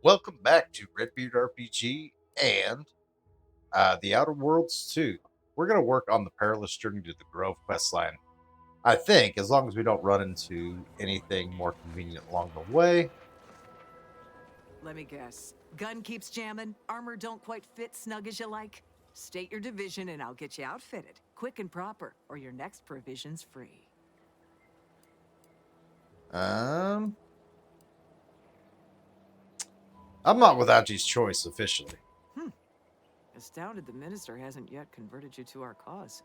welcome back to Redbeard RPG and the Outer Worlds 2. We're going to work on the Perilous Journey to the Grove questline. I think, as long as we don't run into anything more convenient along the way. Let me guess. Gun keeps jamming, armor don't quite fit snug as you like. State your division and I'll get you outfitted, quick and proper, or your next provision's free. Um, I'm not without his choice officially. Astounded the minister hasn't yet converted you to our cause.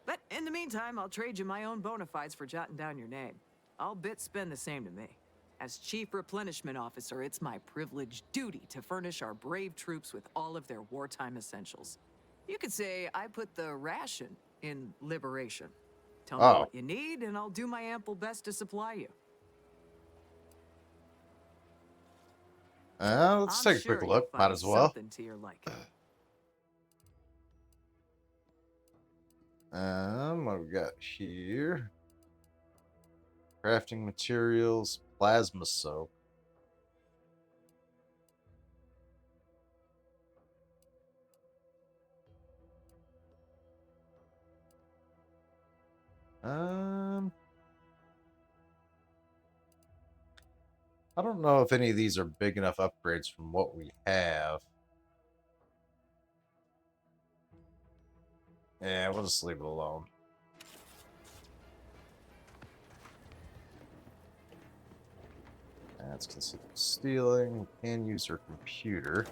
But in the meantime, I'll trade you my own bona fides for jotting down your name. All bits spend the same to me. As Chief Replenishment Officer, it's my privileged duty to furnish our brave troops with all of their wartime essentials. You could say I put the ration in liberation. Tell me Oh, what you need, and I'll do my ample best to supply you. let's I'm take a quick sure you'll look. Might find as well. something to your liking. What we got here? Crafting materials, plasma soap. Um, I don't know if any of these are big enough upgrades from what we have. Yeah, we'll just leave it alone. That's considered stealing. We can use her computer.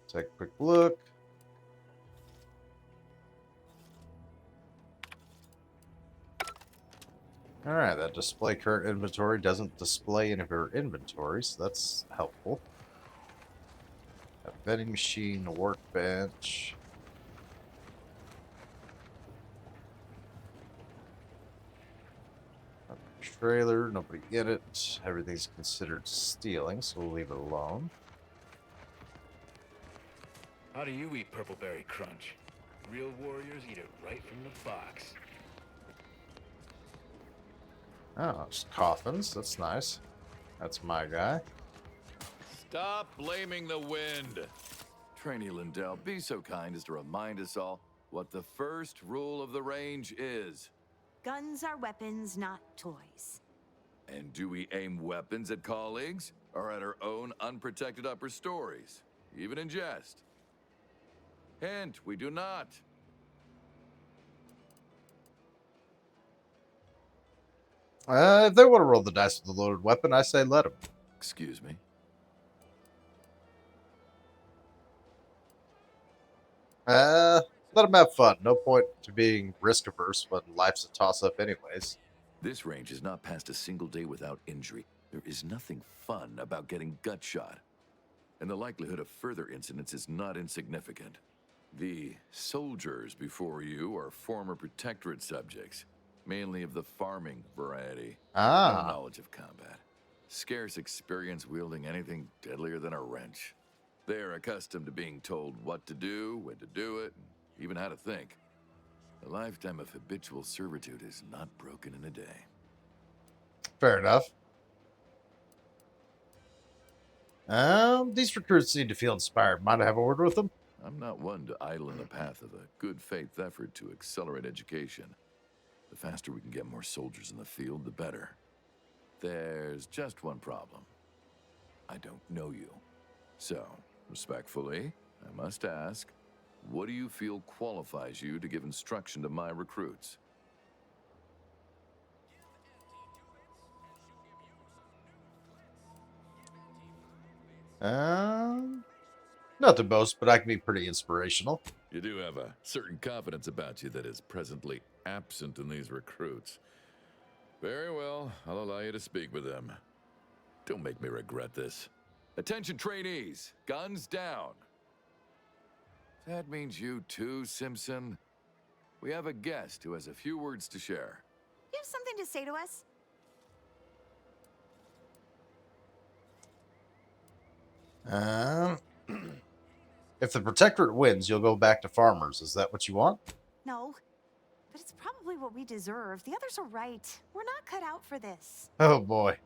Take a quick look. All right, that display current inventory doesn't display any of her inventory, so that's helpful. A vending machine, a workbench. A trailer, nobody in it. Everything's considered stealing, so we'll leave it alone. How do you eat Purpleberry Crunch? Real warriors eat it right from the box. Oh, just coffins. That's nice. That's my guy. Stop blaming the wind. Trainee Lindell, be so kind as to remind us all what the first rule of the range is. Guns are weapons, not toys. And do we aim weapons at colleagues or at our own unprotected upper stories, even in jest? Hint, we do not. If they want to roll the dice with a loaded weapon, I say let them. Excuse me. Let them have fun. No point to being risk averse when life's a toss up, anyways. This range has not passed a single day without injury. There is nothing fun about getting gut shot. And the likelihood of further incidents is not insignificant. The soldiers before you are former protectorate subjects, mainly of the farming variety. No Ah, knowledge of combat. Scarce experience wielding anything deadlier than a wrench. They are accustomed to being told what to do, when to do it, and even how to think. A lifetime of habitual servitude is not broken in a day. fair enough. These recruits need to feel inspired. Mind I have a word with them? I'm not one to idle in the path of a good faith effort to accelerate education. The faster we can get more soldiers in the field, the better. There's just one problem. I don't know you. So, respectfully, I must ask, what do you feel qualifies you to give instruction to my recruits? Um, Not to boast, but I can be pretty inspirational. You do have a certain confidence about you that is presently absent in these recruits. Very well, I'll allow you to speak with them. Don't make me regret this. Attention trainees, guns down. That means you too, Simpson. We have a guest who has a few words to share. You have something to say to us? Um, if the Protectorate wins, you'll go back to farmers. Is that what you want? No. But it's probably what we deserve. The others are right. We're not cut out for this. Oh boy.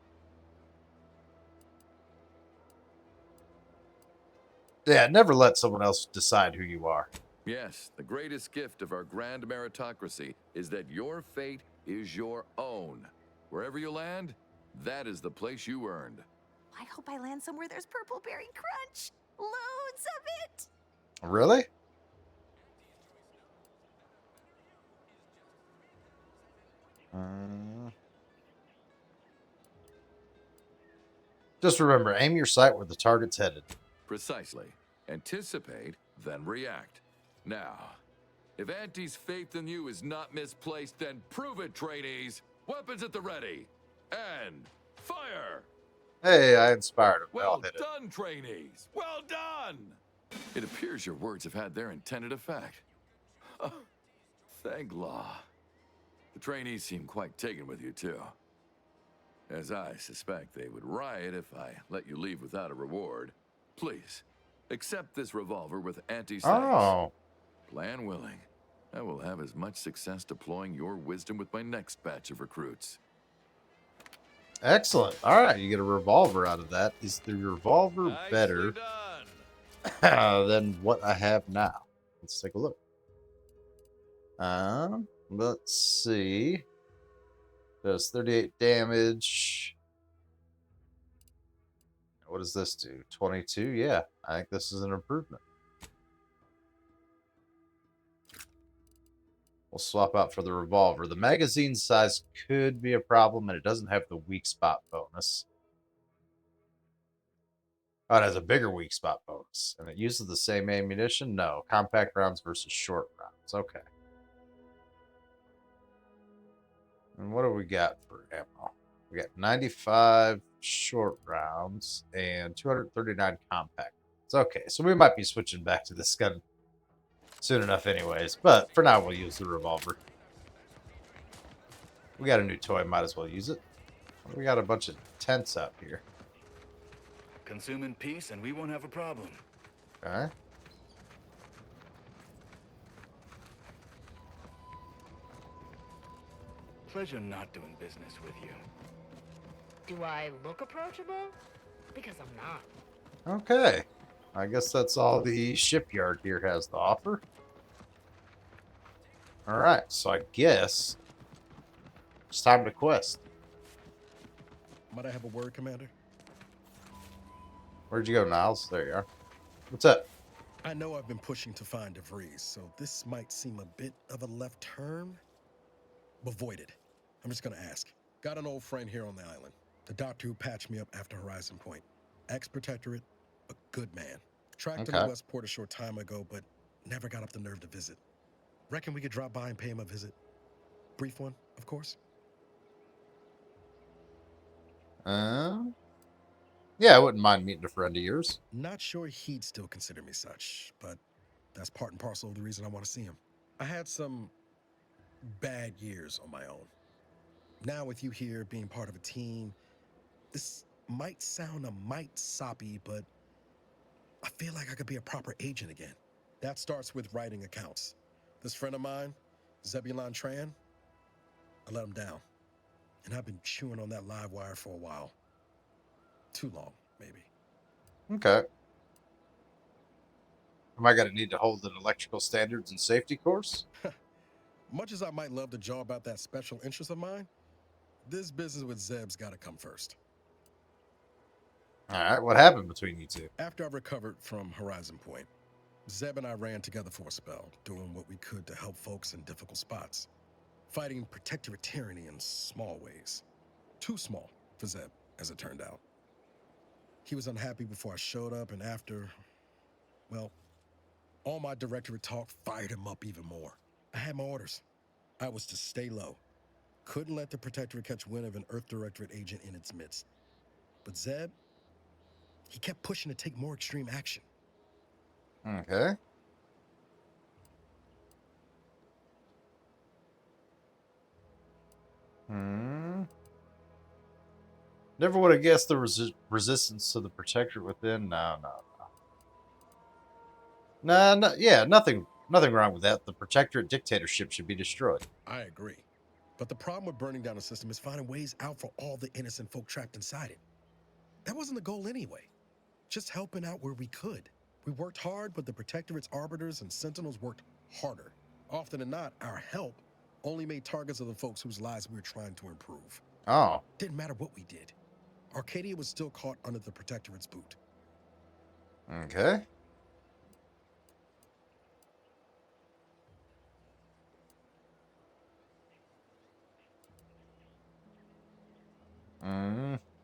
Yeah, never let someone else decide who you are. Yes, the greatest gift of our grand meritocracy is that your fate is your own. Wherever you land, that is the place you earned. I hope I land somewhere there's purple berry crunch. Loads of it. Really? Uh, just remember, aim your sight where the target's headed. Precisely. Anticipate, then react. Now, if Auntie's faith in you is not misplaced, then prove it, trainees. Weapons at the ready. And fire! Hey, I inspired him. I'll Well hit it. done, trainees. Well done! It appears your words have had their intended effect. Oh, thank law. The trainees seem quite taken with you, too. As I suspect they would riot if I let you leave without a reward. Please, accept this revolver with Auntie's thanks. Oh, Plan willing, I will have as much success deploying your wisdom with my next batch of recruits. excellent. All right, you get a revolver out of that. Is the revolver Nicely better done. than what I have now? Let's take a look. Let's see. Does 38 damage. What does this do? 22? Yeah, I think this is an improvement. We'll swap out for the revolver. The magazine size could be a problem, and it doesn't have the weak spot bonus. Oh, it has a bigger weak spot bonus. And it uses the same ammunition? No. Compact rounds versus short rounds. Okay. And what do we got for ammo? We got 95 short rounds and 239 compact. It's okay. So we might be switching back to this gun soon enough anyways. But for now, we'll use the revolver. We got a new toy. Might as well use it. We got a bunch of tents out here. Consume in peace and we won't have a problem. Okay. Pleasure not doing business with you. Do I look approachable? Because I'm not. Okay. I guess that's all the shipyard here has to offer. Alright, so I guess it's time to quest. Might I have a word, Commander? Where'd you go, Niles? There you are. What's up? I know I've been pushing to find DeVries, so this might seem a bit of a left turn, but void it. I'm just gonna ask. Got an old friend here on the island. The doctor who patched me up after Horizon Point. Ex-protectorate, a good man. Tracked him to Westport a short time ago, but never got up the nerve to visit. Reckon we could drop by and pay him a visit? Brief one, of course. Yeah, I wouldn't mind meeting a friend of yours. Not sure he'd still consider me such, but that's part and parcel of the reason I want to see him. I had some bad years on my own. Now with you here being part of a team, this might sound a mite soppy, but I feel like I could be a proper agent again. That starts with writing accounts. This friend of mine, Zebulon Tran, I let him down. And I've been chewing on that live wire for a while. Too long, maybe. Okay. Am I going to need to hold an electrical standards and safety course? Much as I might love to jaw about that special interest of mine, this business with Zeb's got to come first. All right, what happened between you two? After I recovered from Horizon Point, Zeb and I ran together for a spell, doing what we could to help folks in difficult spots. Fighting protectorate tyranny in small ways. Too small for Zeb, as it turned out. He was unhappy before I showed up, and after, well, all my directorate talk fired him up even more. I had my orders. I was to stay low. Couldn't let the protectorate catch wind of an Earth Directorate agent in its midst. But Zeb, he kept pushing to take more extreme action. Okay. Never would have guessed the resistance to the protectorate within. No. Yeah, nothing wrong with that. The protectorate dictatorship should be destroyed. I agree. But the problem with burning down a system is finding ways out for all the innocent folk trapped inside it. That wasn't the goal anyway. Just helping out where we could, We worked hard, but the Protectorate's arbiters and sentinels worked harder. Often than not, our help only made targets of the folks whose lives we were trying to improve. Oh, Didn't matter what we did. Arcadia was still caught under the Protectorate's boot. okay.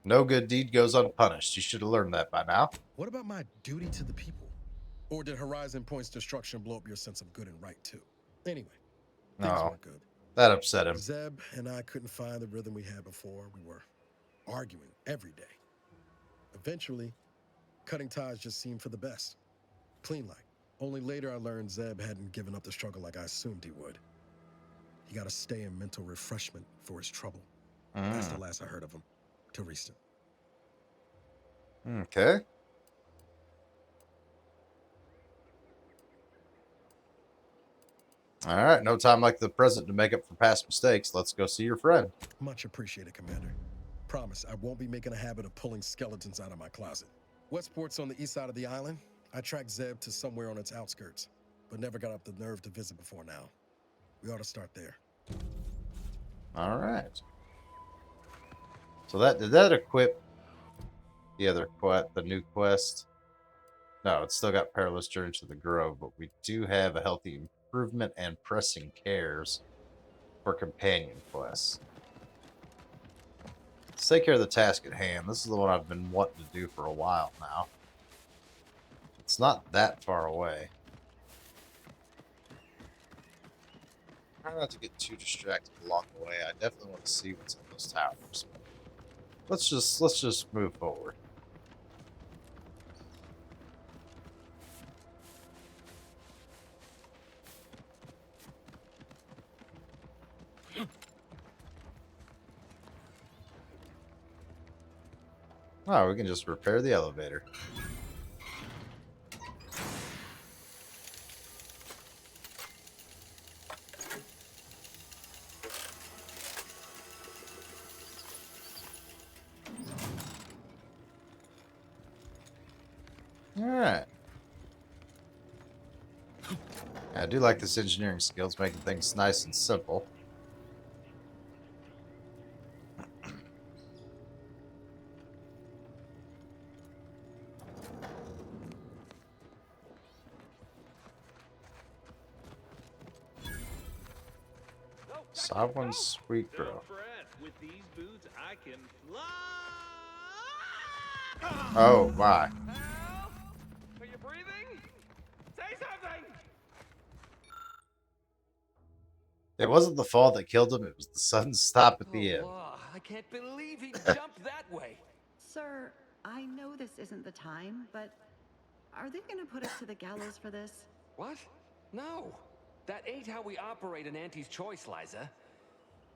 No good deed goes unpunished. You should have learned that by now. What about my duty to the people? Or did Horizon Point's destruction blow up your sense of good and right, too? Anyway, things No, weren't good. that upset him. Zeb and I couldn't find the rhythm we had before. We were arguing every day. Eventually, cutting ties just seemed for the best. Clean like. Only later I learned Zeb hadn't given up the struggle like I assumed he would. He got to stay in mental refreshment for his trouble. That's the last I heard of him. Till recent. Okay. All right, no time like the present to make up for past mistakes. Let's go see your friend. Much appreciated, Commander. Promise, I won't be making a habit of pulling skeletons out of my closet. Westport's on the east side of the island. I tracked Zeb to somewhere on its outskirts, but never got up the nerve to visit before now. We ought to start there. All right. So did that equip the other quest, the new quest? No, it's still got Perilous Journey to the Grove, but we do have a healthy improvement and pressing cares for companion quests. Let's take care of the task at hand. This is the one I've been wanting to do for a while now. It's not that far away. Try not to get too distracted along the way. I definitely want to see what's in those towers. Let's just move forward. Oh, we can just repair the elevator. All right. I do like this engineering skills, making things nice and simple. Sovereign Sweet Girl. With these boots, I can fly. Oh my. Help! Are you breathing? Say something! It wasn't the fall that killed him, it was the sudden stop at the end. I can't believe he jumped that way. Sir, I know this isn't the time, but are they gonna put us to the gallows for this? What? No. That ain't how we operate in Auntie's Choice, Liza.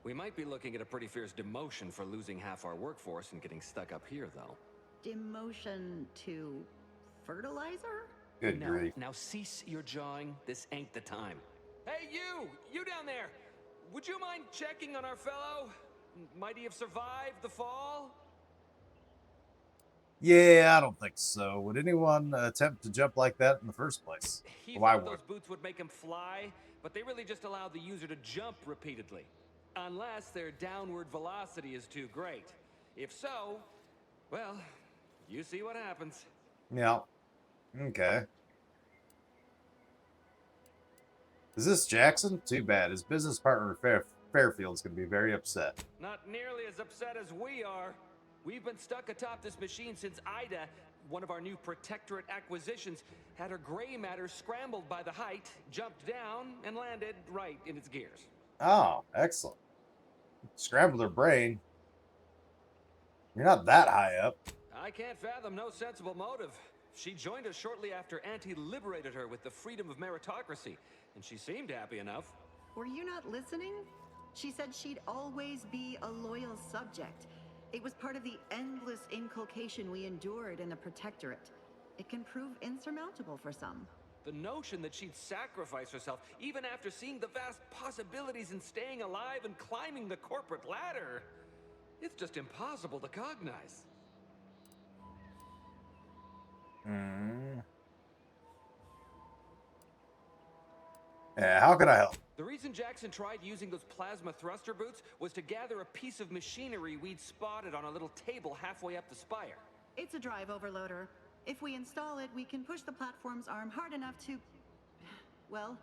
We might be looking at a pretty fierce demotion for losing half our workforce and getting stuck up here, though. Demotion to fertilizer? Good No, grief. now cease your jawing. This ain't the time. Hey, you down there! Would you mind checking on our fellow? Might he have survived the fall? Yeah, I don't think so. Would anyone attempt to jump like that in the first place? He Why thought would? those boots would make him fly, but they really just allow the user to jump repeatedly. Unless their downward velocity is too great. If so, well, you see what happens. Yeah. Okay. Is this Jackson? Too bad. His business partner Fairfield's going to be very upset. Not nearly as upset as we are. We've been stuck atop this machine since Ida, one of our new Protectorate acquisitions, had her gray matter scrambled by the height, jumped down, and landed right in its gears. Oh, excellent. Scrambled her brain. You're not that high up. I can't fathom no sensible motive. She joined us shortly after Auntie liberated her with the freedom of meritocracy, and she seemed happy enough. Were you not listening? She said she'd always be a loyal subject. It was part of the endless inculcation we endured in the Protectorate. It can prove insurmountable for some. The notion that she'd sacrifice herself, even after seeing the vast possibilities in staying alive and climbing the corporate ladder, it's just impossible to cognize. Yeah, how can I help? The reason Jackson tried using those plasma thruster boots was to gather a piece of machinery we'd spotted on a little table halfway up the spire. It's a drive overloader. If we install it, we can push the platform's arm hard enough to... well,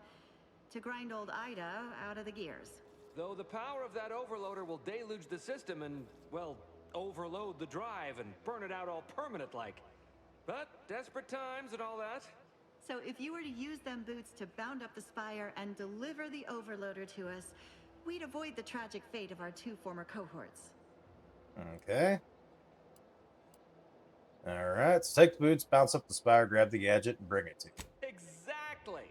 to grind old Ida out of the gears. Though the power of that overloader will deluge the system and, well, overload the drive and burn it out all permanent-like. But desperate times and all that. So if you were to use them boots to bound up the spire and deliver the overloader to us, we'd avoid the tragic fate of our 2 former cohorts. Okay. Alright, so take the boots, bounce up the spire, grab the gadget, and bring it to me. Exactly!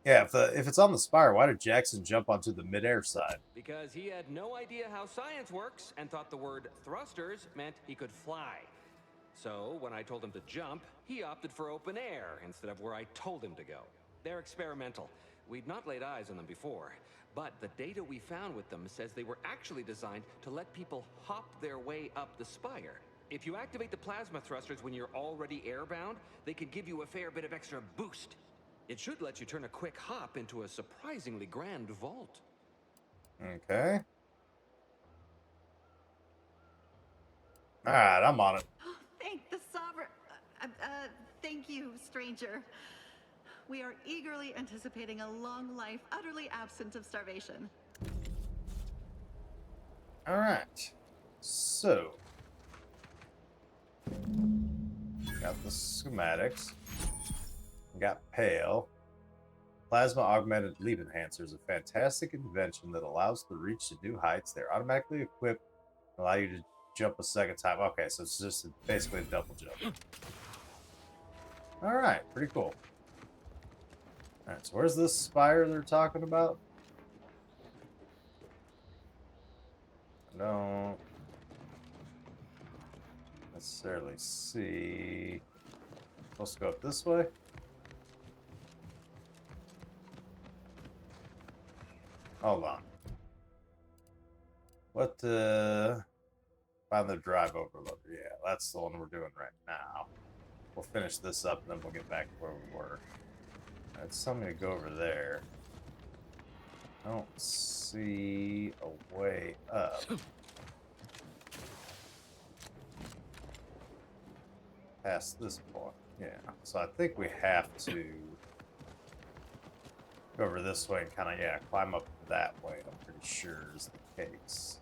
Yeah, if it's on the spire, why did Jackson jump onto the midair side? Because he had no idea how science works and thought the word thrusters meant he could fly. So when I told him to jump, he opted for open air instead of where I told him to go. They're experimental. We'd not laid eyes on them before, but the data we found with them says they were actually designed to let people hop their way up the spire. If you activate the plasma thrusters when you're already airbound, they could give you a fair bit of extra boost. It should let you turn a quick hop into a surprisingly grand vault. Okay. Alright, I'm on it. Thank the Sovereign... thank you, stranger. We are eagerly anticipating a long life utterly absent of starvation. Alright. So. Got the schematics. Got Pale. Plasma Augmented Leap Enhancer is a fantastic invention that allows the reach to new heights. They're automatically equipped and allow you to jump a second time. Okay, so it's just basically a double jump. Alright, pretty cool. Alright, so where's this spire they're talking about? I don't necessarily see. Supposed to go up this way? Hold on. What find the drive overloader. Yeah, that's the one we're doing right now. We'll finish this up and then we'll get back to where we were. It's telling me to go over there. I don't see a way up. Past this point. Yeah. So I think we have to go over this way and kind of, yeah, climb up that way. I'm pretty sure is the case.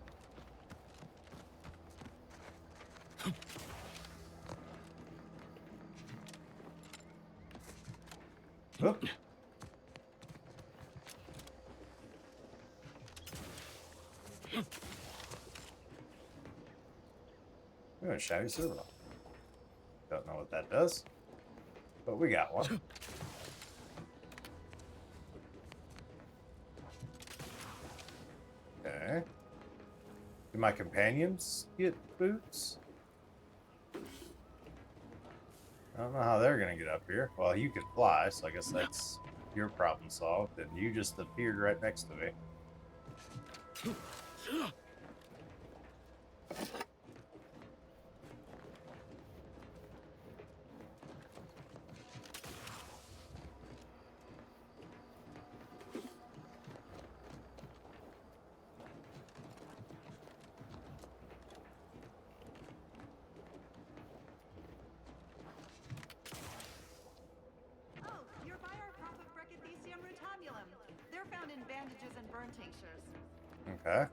Oop. Ooh, a shiny silver. Don't know what that does, but we got one. Okay. Do my companions get boots? I don't know how they're gonna get up here. Well, you can fly, so I guess that's your problem solved. And you just appeared right next to me. They're found in bandages and burn tinctures. Okay.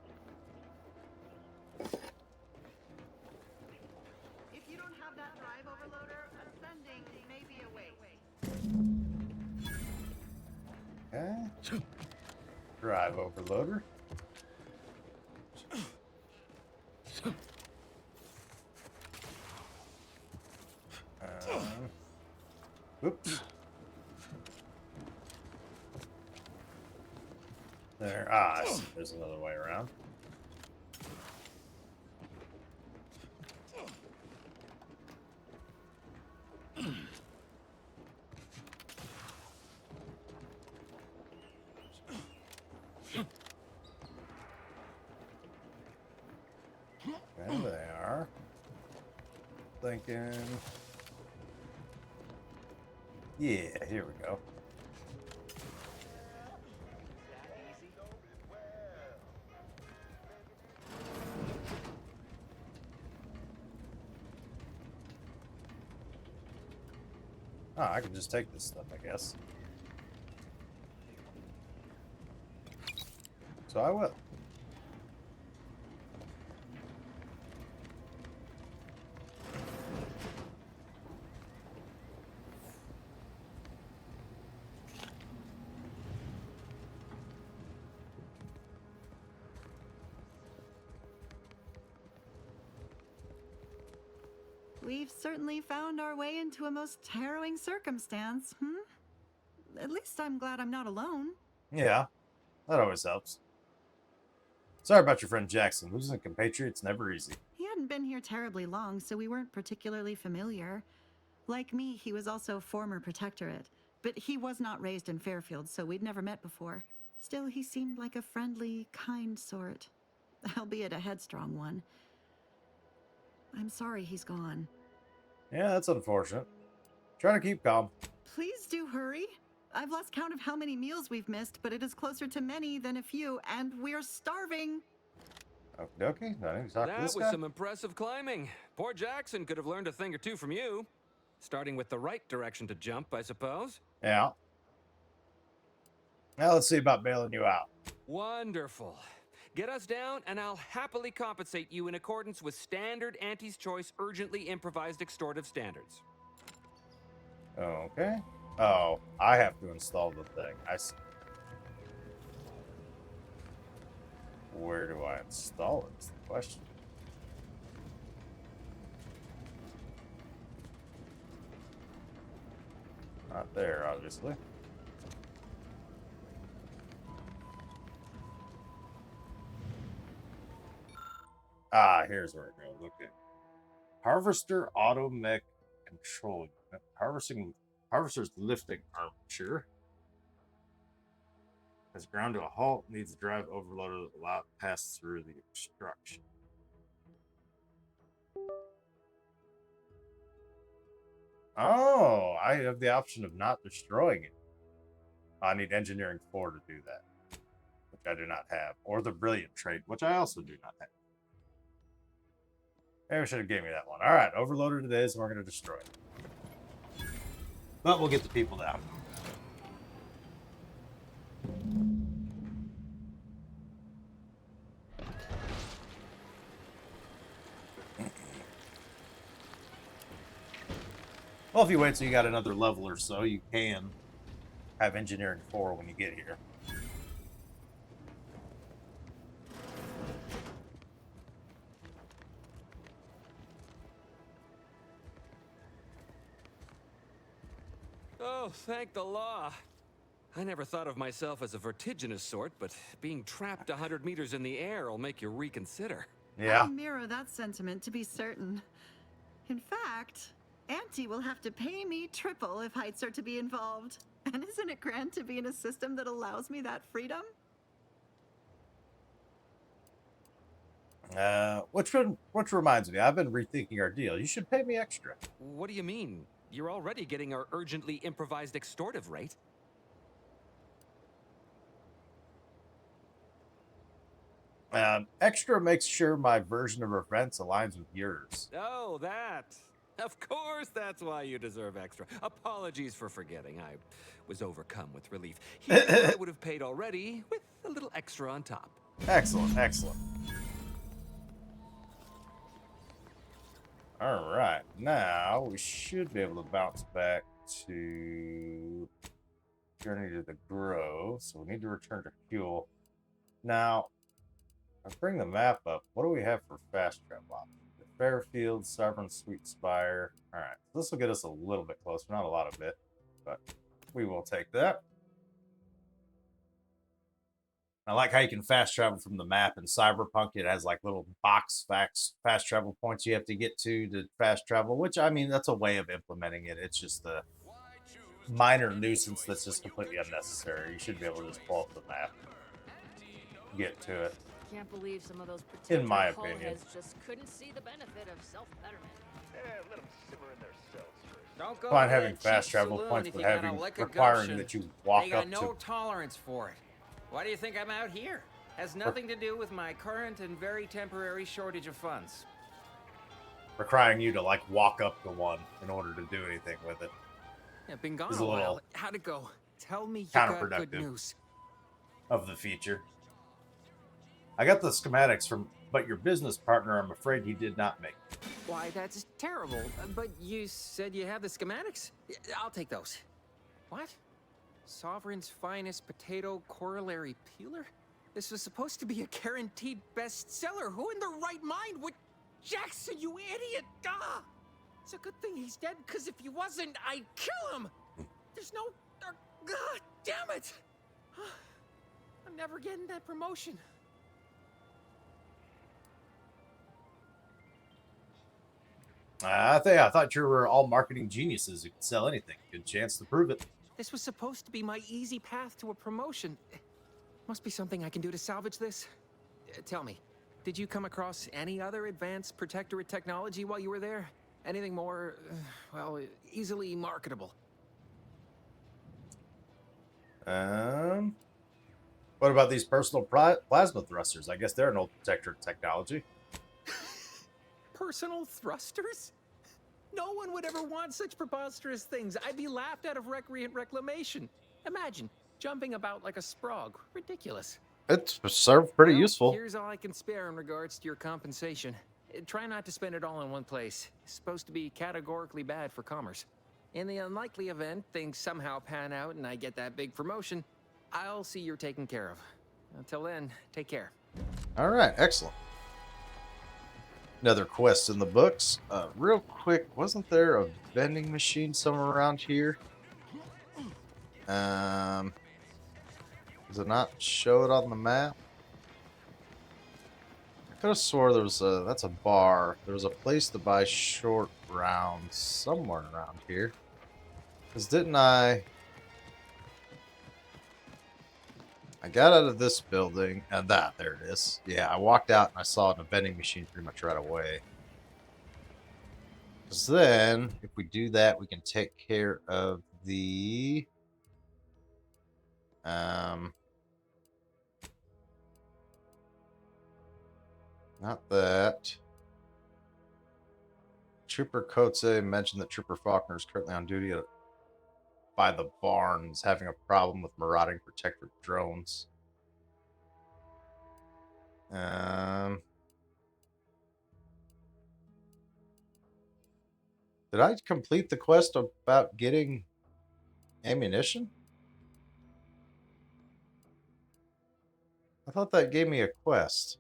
If you don't have that drive overloader, ascending may be a waste. Okay. Drive overloader. Oops. There. Ah, I see. There's another way around. There they are. thinking. Yeah, here we go. Oh, I can just take this stuff, I guess. So I will. We've certainly found our way into a most harrowing circumstance, At least I'm glad I'm not alone. Yeah, that always helps. Sorry about your friend Jackson. Losing a compatriot's never easy. He hadn't been here terribly long, so we weren't particularly familiar. Like me, he was also former protectorate, but he was not raised in Fairfield, so we'd never met before. Still, he seemed like a friendly, kind sort, albeit a headstrong one. I'm sorry he's gone. Yeah, that's unfortunate. Trying to keep calm. Please do hurry. I've lost count of how many meals we've missed, but it is closer to many than a few, and we're starving. Okie dokie. I need to talk to That this was guy. some impressive climbing. Poor Jackson could have learned a thing or two from you. Starting with the right direction to jump, I suppose. Yeah. Now let's see about bailing you out. Wonderful. Get us down, and I'll happily compensate you in accordance with standard Auntie's Choice urgently improvised extortive standards. Okay. Oh, I have to install the thing. I see. Where do I install it? Is the question. Not there, obviously. Ah, here's where it goes. Okay. Harvester Auto Mech Control Unit. Harvester's lifting armature has ground to a halt, needs to drive overloaded to allow it to pass through the obstruction. Oh, I have the option of not destroying it. I need engineering 4 to do that, which I do not have, or the brilliant trait, which I also do not have. Maybe I should have gave me that one. All right, overloaded it is, and we're going to destroy it. But we'll get the people down. Well, if you wait till you got another level or so, you can have engineering 4 when you get here. Oh, thank the law. I never thought of myself as a vertiginous sort, but being trapped 100 meters in the air will make you reconsider. Yeah. I mirror that sentiment, to be certain. In fact, Auntie will have to pay me triple if heights are to be involved. And isn't it grand to be in a system that allows me that freedom? Which reminds me, I've been rethinking our deal. You should pay me extra. What do you mean? You're already getting our urgently improvised extortive rate. Extra makes sure my version of events aligns with yours. Oh, that. Of course, that's why you deserve extra. Apologies for forgetting. I was overcome with relief. Here, I would have paid already with a little extra on top. Excellent, excellent. All right, now we should be able to bounce back to Journey to the Grove. So we need to return to fuel. Now, I bring the map up. What do we have for fast travel options? Fairfield, Sovereign Sweet Spire. All right, this will get us a little bit closer. Not a lot of it, but we will take that. I like how you can fast travel from the map in Cyberpunk. It has like little box fast travel points you have to get to fast travel, which, I mean, that's a way of implementing it. It's just a minor nuisance that's just completely unnecessary. You should be able to just pull up the map, get to it. Can't believe some of those In my hull opinion. heads just couldn't see the benefit of self-betterment. let them simmer in their cells first. Don't go Fine to having that fast cheap travel saloon points, if but you got a having lick of requiring gumption. that you They walk got up no to tolerance for it. Why do you think I'm out here? Has nothing to do with my current and very temporary shortage of funds. requiring you to like walk up to one in order to do anything with it Yeah, been gone is a a while. little How'd it go? Tell me you got good counterproductive news. of the feature. I got the schematics from, but your business partner, I'm afraid he did not make. Why, that's terrible. But you said you have the schematics? I'll take those. What? Sovereign's finest potato corollary peeler? This was supposed to be a guaranteed bestseller. Who in their right mind would... Jackson, you idiot! Ah! It's a good thing he's dead, because if he wasn't, I'd kill him! There's no... God damn it! I'm never getting that promotion. I thought you were all marketing geniuses who could sell anything. Good chance to prove it. This was supposed to be my easy path to a promotion. Must be something I can do to salvage this. Tell me, did you come across any other advanced protectorate technology while you were there? Anything more, well, easily marketable? What about these personal plasma thrusters? I guess they're an old protectorate technology. Personal thrusters? No one would ever want such preposterous things. I'd be laughed out of recreant reclamation. Imagine jumping about like a sprog. Ridiculous. It's served pretty Well, useful. Here's all I can spare in regards to your compensation. Try not to spend it all in one place. It's supposed to be categorically bad for commerce. In the unlikely event things somehow pan out and I get that big promotion, I'll see you're taken care of. Until then, take care. All right, excellent. Another quest in the books. Real quick, wasn't there a vending machine somewhere around here? Does it not show it on the map? I could have swore there was a... That's a bar. There was a place to buy short rounds somewhere around here. Because didn't I got out of this building, and there it is. Yeah, I walked out and I saw it in a vending machine pretty much right away. Because then, if we do that, we can take care of the... Not that. Trooper Kotze mentioned that Trooper Faulkner is currently on duty by the barns, having a problem with marauding protectorate drones. Did I complete the quest about getting ammunition? I thought that gave me a quest.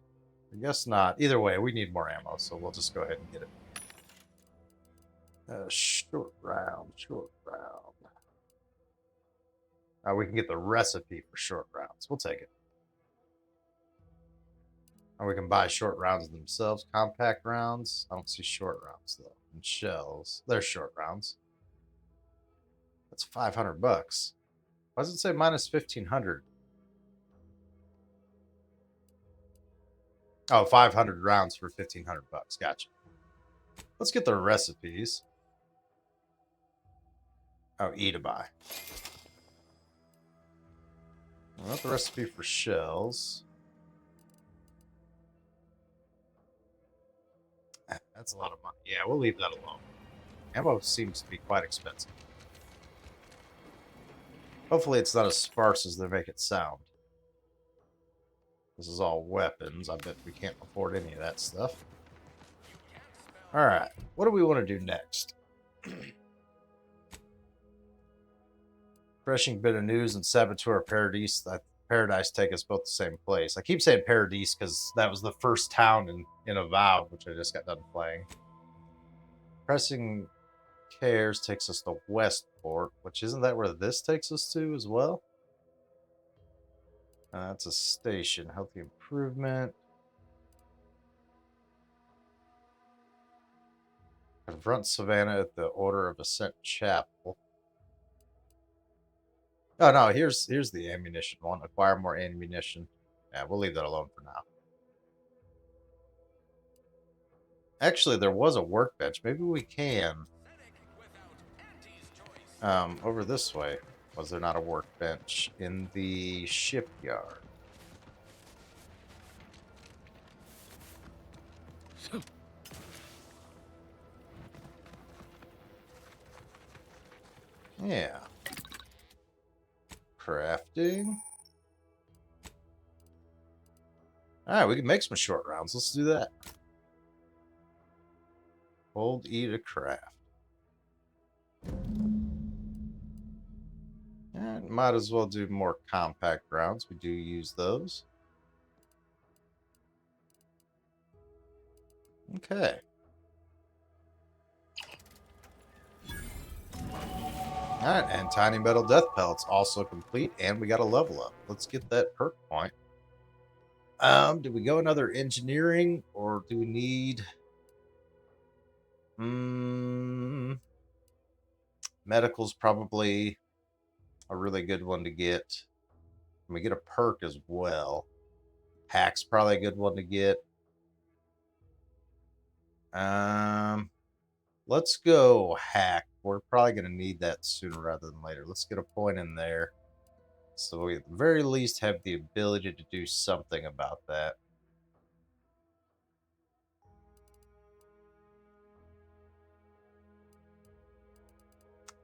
I guess not. Either way, we need more ammo, so we'll just go ahead and get it. Short round. We can get the recipe for short rounds. We'll take it. Or we can buy short rounds themselves. Compact rounds. I don't see short rounds though. And shells. They're short rounds. That's $500. Why does it say minus 1,500? Oh, 500 rounds for $1,500. Gotcha. Let's get the recipes. Oh, E to buy. I want the recipe for shells. That's a lot of money. Yeah, we'll leave that alone. Ammo seems to be quite expensive. Hopefully it's not as sparse as they make it sound. This is all weapons. I bet we can't afford any of that stuff. Alright, what do we want to do next? Refreshing bit of news and Saboteur Paradise take us both the same place. I keep saying Paradise because that was the first town in Avowed, which I just got done playing. Pressing Cares takes us to Westport, which isn't that where this takes us to as well? That's a station. Healthy improvement. Confront Savannah at the Order of Ascent Chapel. Oh no, here's the ammunition one. Acquire more ammunition. Yeah, we'll leave that alone for now. Actually, there was a workbench. Maybe we can. Over this way. Was there not a workbench in the shipyard? Yeah. Crafting. Alright, we can make some short rounds. Let's do that. Hold E to craft. And might as well do more compact rounds. We do use those. Okay. Alright, and Tiny Metal Death Pellets also complete, and we got a level up. Let's get that perk point. Do we go another engineering, or do we need... Medical's probably a really good one to get. And we get a perk as well. Hack's probably a good one to get. Let's go hack. We're probably going to need that sooner rather than later. Let's get a point in there. So we at the very least have the ability to do something about that.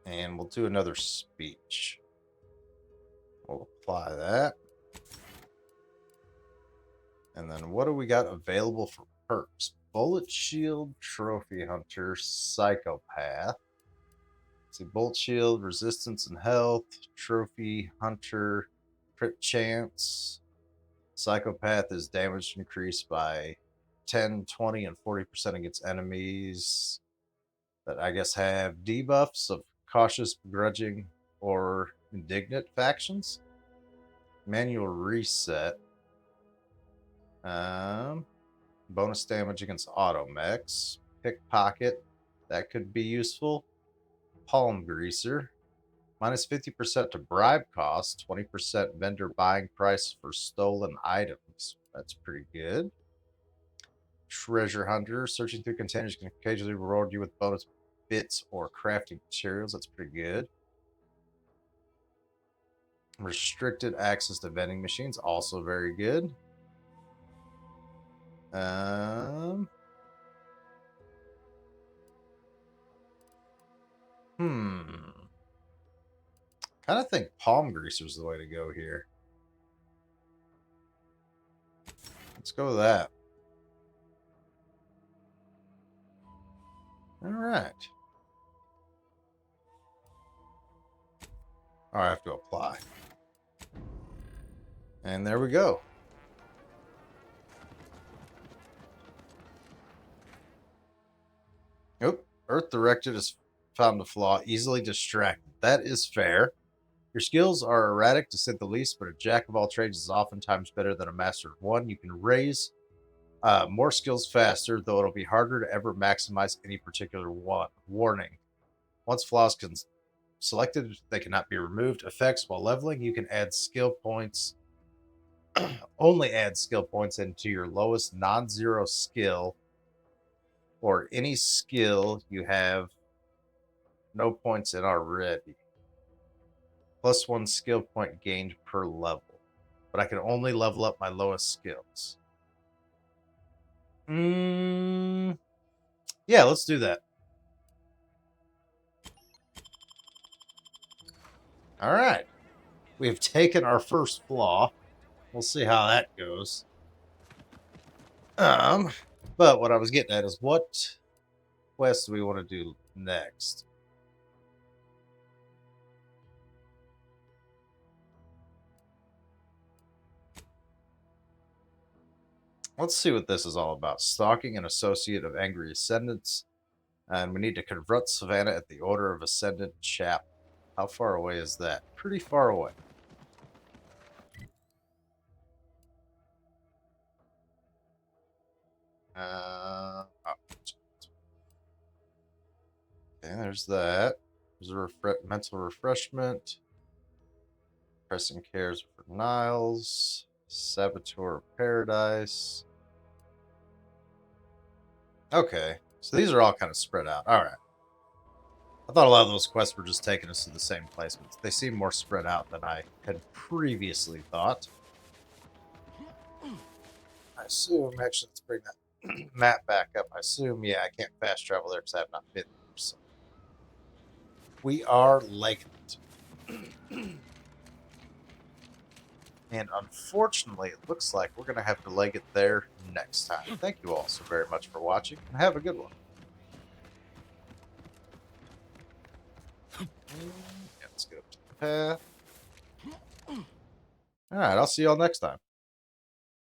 And we'll do another speech. We'll apply that. And then what do we got available for perks? Bullet Shield, Trophy Hunter, Psychopath. See, Bolt Shield, Resistance and Health, Trophy Hunter, Crit Chance. Psychopath is damage increased by 10, 20, and 40% against enemies that I guess have debuffs of Cautious, Begrudging, or Indignant factions. Manual Reset. Bonus damage against automechs. Pickpocket. That could be useful. Palm Greaser. Minus 50% to bribe cost. 20% vendor buying price for stolen items. That's pretty good. Treasure Hunter. Searching through containers can occasionally reward you with bonus bits or crafting materials. That's pretty good. Restricted access to vending machines. Also very good. Kind of think Palm Greaser is the way to go here. Let's go with that. All right. Oh, I have to apply. And there we go. Nope. Earth Directed has found a flaw. Easily distracted. That is fair. Your skills are erratic to say the least, but a jack of all trades is oftentimes better than a master of one. You can raise more skills faster, though it'll be harder to ever maximize any particular one. Warning. Once flaws can selected, they cannot be removed. Effects while leveling, you can add skill points. Only add skill points into your lowest non-zero skill or any skill you have no points in already. +1 skill point gained per level. But I can only level up my lowest skills. Yeah, let's do that. All right. We've taken our first flaw. We'll see how that goes. But what I was getting at is what quest do we want to do next? Let's see what this is all about. Stalking an associate of Angry Ascendants. And we need to confront Savannah at the Order of Ascendant Chapel. How far away is that? Pretty far away. Oh. Okay, there's that. There's a mental refreshment. Pressing cares for Niles. Saboteur of Paradise. Okay. So these are all kind of spread out. All right. I thought a lot of those quests were just taking us to the same place, but they seem more spread out than I had previously thought. I assume, actually, let's bring that map back up. I assume, yeah, I can't fast travel there because I have not been there. So we are legging it. And unfortunately, it looks like we're going to have to leg it there next time. Thank you all so very much for watching, and have a good one. Yeah, let's get up to the path. All right, I'll see you all next time.